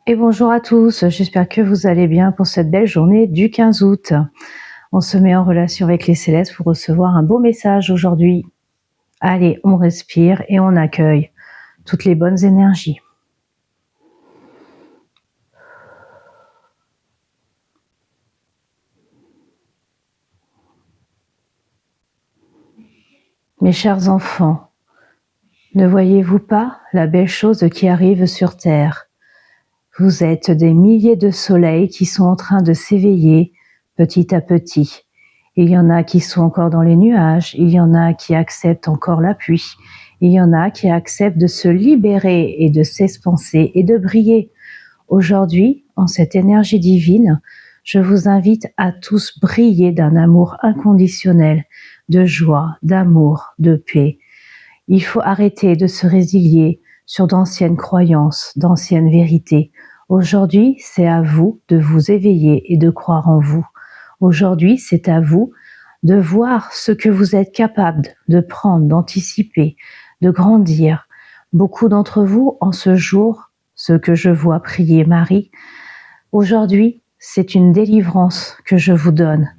Et bonjour à tous, j'espère que vous allez bien pour cette belle journée du 15 août. On se met en relation avec les célestes pour recevoir un beau message aujourd'hui. Allez, on respire et on accueille toutes les bonnes énergies. Mes chers enfants, ne voyez-vous pas la belle chose qui arrive sur Terre? Vous êtes des milliers de soleils qui sont en train de s'éveiller petit à petit. Il y en a qui sont encore dans les nuages, il y en a qui acceptent encore la pluie, il y en a qui acceptent de se libérer et de s'expanser et de briller. Aujourd'hui, en cette énergie divine, je vous invite à tous briller d'un amour inconditionnel, de joie, d'amour, de paix. Il faut arrêter de se résilier sur d'anciennes croyances, d'anciennes vérités. Aujourd'hui, c'est à vous de vous éveiller et de croire en vous. Aujourd'hui, c'est à vous de voir ce que vous êtes capable de prendre, d'anticiper, de grandir. Beaucoup d'entre vous, en ce jour, ce que je vois prier Marie, aujourd'hui, c'est une délivrance que je vous donne.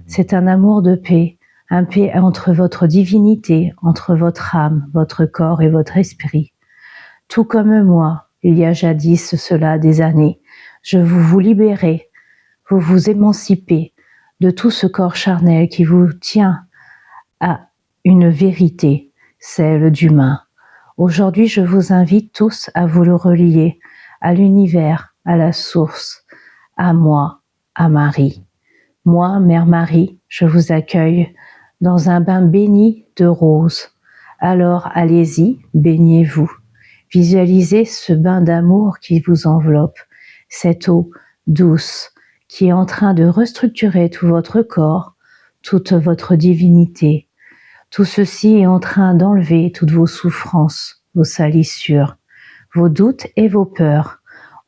C'est un amour de paix, un paix entre votre divinité, entre votre âme, votre corps et votre esprit. Tout comme moi, il y a jadis cela des années, je vous libérer, vous vous émancipez de tout ce corps charnel qui vous tient à une vérité, celle d'humain. Aujourd'hui, je vous invite tous à vous le relier à l'univers, à la source, à moi, à Marie. Moi, Mère Marie, je vous accueille dans un bain béni de roses. Alors allez-y, baignez-vous. Visualisez ce bain d'amour qui vous enveloppe, cette eau douce qui est en train de restructurer tout votre corps, toute votre divinité. Tout ceci est en train d'enlever toutes vos souffrances, vos salissures, vos doutes et vos peurs.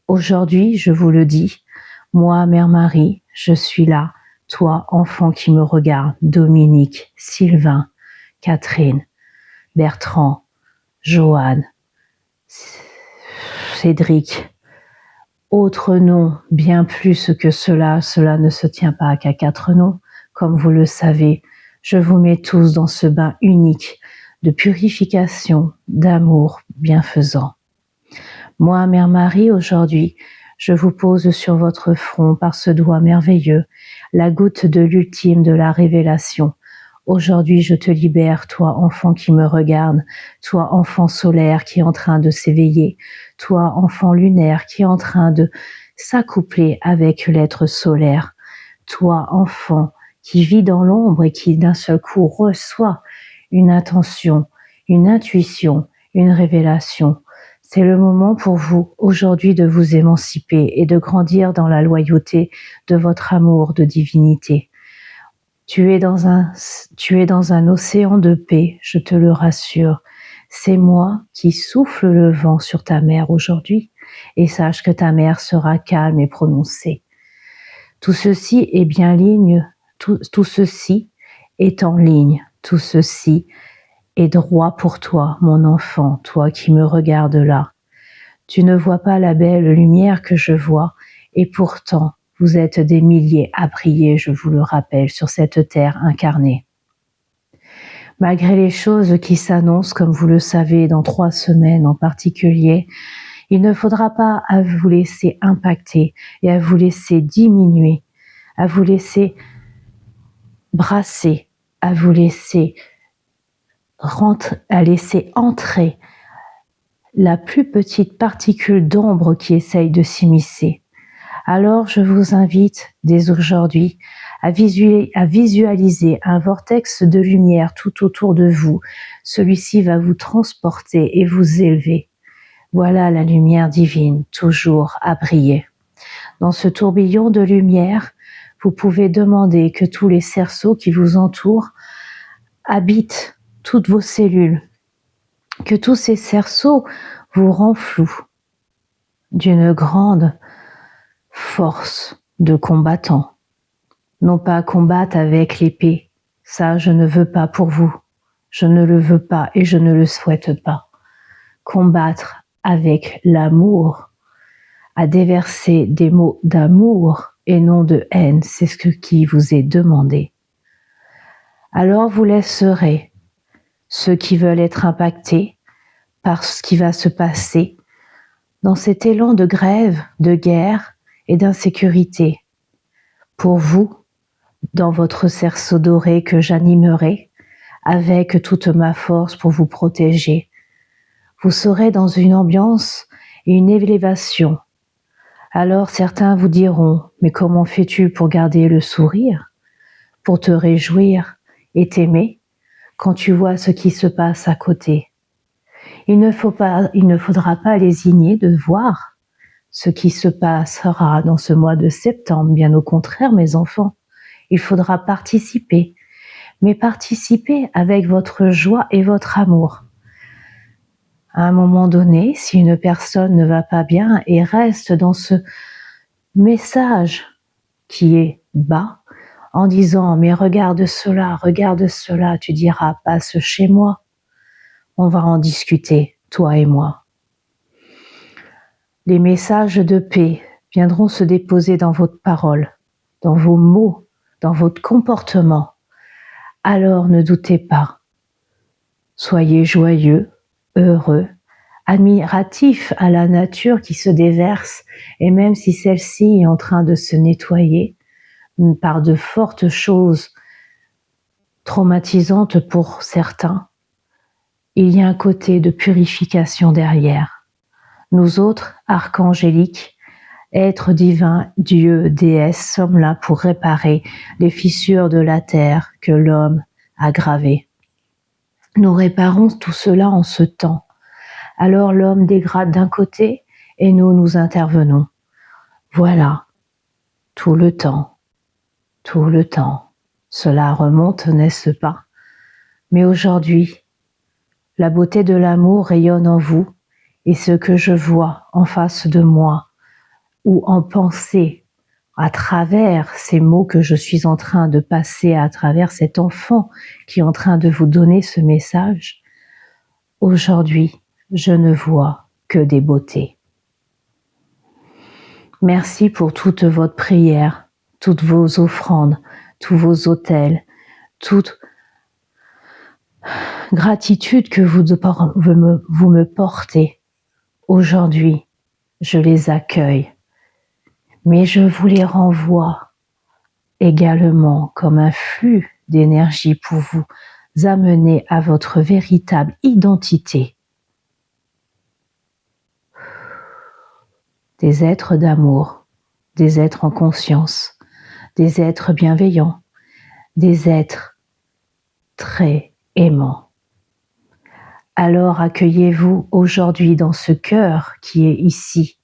Aujourd'hui, je vous le dis, moi, Mère Marie, je suis là. Toi, enfant qui me regarde, Dominique, Sylvain, Catherine, Bertrand, Joanne, Cédric, autres noms, bien plus que cela ne se tient pas qu'à 4 noms, comme vous le savez, je vous mets tous dans ce bain unique de purification, d'amour bienfaisant. Moi, Mère Marie, aujourd'hui, je vous pose sur votre front par ce doigt merveilleux la goutte de l'ultime de la révélation. Aujourd'hui, je te libère, toi, enfant qui me regarde, toi, enfant solaire qui est en train de s'éveiller, toi, enfant lunaire qui est en train de s'accoupler avec l'être solaire, toi, enfant qui vit dans l'ombre et qui d'un seul coup reçoit une intention, une intuition, une révélation. C'est le moment pour vous aujourd'hui de vous émanciper et de grandir dans la loyauté de votre amour de divinité. Tu es dans un océan de paix, je te le rassure. C'est moi qui souffle le vent sur ta mer aujourd'hui et sache que ta mer sera calme et prononcée. Tout ceci est bien ligne, tout ceci est en ligne, tout ceci est droit pour toi, mon enfant, toi qui me regardes là. Tu ne vois pas la belle lumière que je vois, et pourtant, vous êtes des milliers à briller, je vous le rappelle, sur cette terre incarnée. Malgré les choses qui s'annoncent, comme vous le savez, dans 3 semaines en particulier, il ne faudra pas à vous laisser impacter et à vous laisser diminuer, à vous laisser brasser, à vous laisser entrer la plus petite particule d'ombre qui essaye de s'immiscer. Alors je vous invite dès aujourd'hui à visualiser un vortex de lumière tout autour de vous. Celui-ci va vous transporter et vous élever. Voilà la lumière divine, toujours à briller. Dans ce tourbillon de lumière, vous pouvez demander que tous les cerceaux qui vous entourent habitent toutes vos cellules, que tous ces cerceaux vous renflouent d'une grande force de combattant. Non pas combattre avec l'épée, ça je ne veux pas pour vous, je ne le veux pas et je ne le souhaite pas. Combattre avec l'amour, à déverser des mots d'amour et non de haine, c'est ce qui vous est demandé. Alors vous laisserez ceux qui veulent être impactés par ce qui va se passer dans cet élan de grève, de guerre et d'insécurité. Pour vous, dans votre cerceau doré que j'animerai avec toute ma force pour vous protéger, vous serez dans une ambiance et une élévation. Alors certains vous diront, mais comment fais-tu pour garder le sourire, pour te réjouir et t'aimer quand tu vois ce qui se passe à côté? Il ne faudra pas lésigner de voir ce qui se passera dans ce mois de septembre. Bien au contraire, mes enfants, il faudra participer, mais participer avec votre joie et votre amour. À un moment donné, si une personne ne va pas bien et reste dans ce message qui est bas, en disant « mais regarde cela, tu diras « passe chez moi ». On va en discuter, toi et moi. Les messages de paix viendront se déposer dans votre parole, dans vos mots, dans votre comportement. Alors ne doutez pas. Soyez joyeux, heureux, admiratifs à la nature qui se déverse, et même si celle-ci est en train de se nettoyer par de fortes choses traumatisantes pour certains, il y a un côté de purification derrière. Nous autres, archangéliques, êtres divins, dieux, déesses, sommes là pour réparer les fissures de la terre que l'homme a gravées. Nous réparons tout cela en ce temps. Alors l'homme dégrade d'un côté et nous intervenons. Voilà, tout le temps. Cela remonte, n'est-ce pas? Mais aujourd'hui, la beauté de l'amour rayonne en vous et ce que je vois en face de moi ou en pensée à travers ces mots que je suis en train de passer à travers cet enfant qui est en train de vous donner ce message, aujourd'hui, je ne vois que des beautés. Merci pour toute votre prière, toutes vos offrandes, tous vos autels, toute gratitude que vous me portez. Aujourd'hui, je les accueille, mais je vous les renvoie également comme un flux d'énergie pour vous amener à votre véritable identité. Des êtres d'amour, des êtres en conscience, des êtres bienveillants, des êtres très aimants. Alors accueillez-vous aujourd'hui dans ce cœur qui est ici,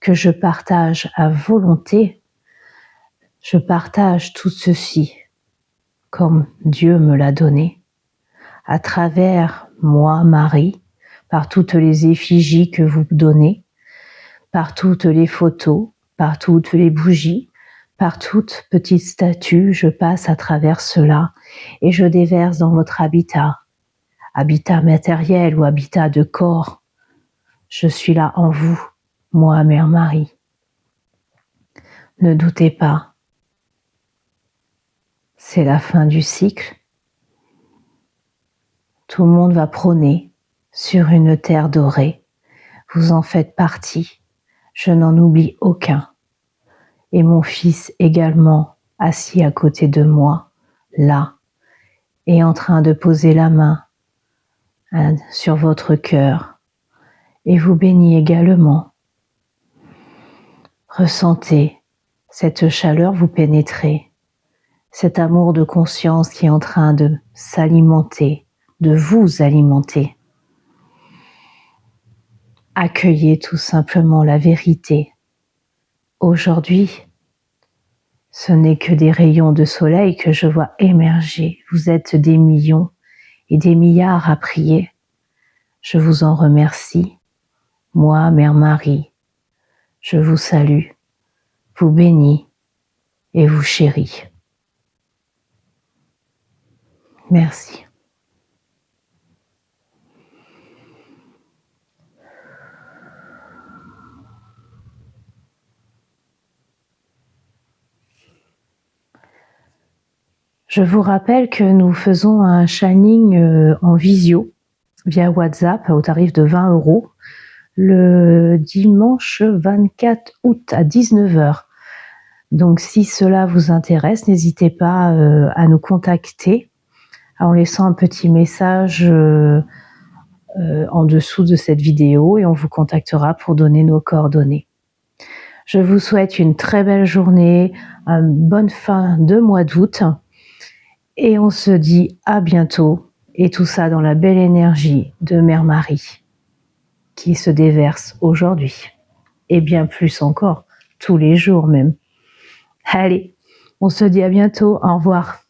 que je partage à volonté. Je partage tout ceci comme Dieu me l'a donné, à travers moi, Marie, par toutes les effigies que vous donnez, par toutes les photos, par toutes les bougies, par toute petite statue, je passe à travers cela et je déverse dans votre habitat matériel ou habitat de corps. Je suis là en vous, moi, Mère Marie. Ne doutez pas, c'est la fin du cycle. Tout le monde va prôner sur une terre dorée. Vous en faites partie. Je n'en oublie aucun. Et mon fils également, assis à côté de moi, là, est en train de poser la main sur votre cœur et vous bénit également. Ressentez cette chaleur vous pénétrer, cet amour de conscience qui est en train de s'alimenter, de vous alimenter. Accueillez tout simplement la vérité. Aujourd'hui, ce n'est que des rayons de soleil que je vois émerger. Vous êtes des millions et des milliards à prier. Je vous en remercie. Moi, Mère Marie, je vous salue, vous bénis et vous chéris. Merci. Je vous rappelle que nous faisons un shining en visio via WhatsApp au tarif de 20 € le dimanche 24 août à 19h. Donc si cela vous intéresse, n'hésitez pas à nous contacter en laissant un petit message en dessous de cette vidéo et on vous contactera pour donner nos coordonnées. Je vous souhaite une très belle journée, une bonne fin de mois d'août et on se dit à bientôt et tout ça dans la belle énergie de Mère Marie qui se déverse aujourd'hui et bien plus encore, tous les jours même. Allez, on se dit à bientôt, au revoir.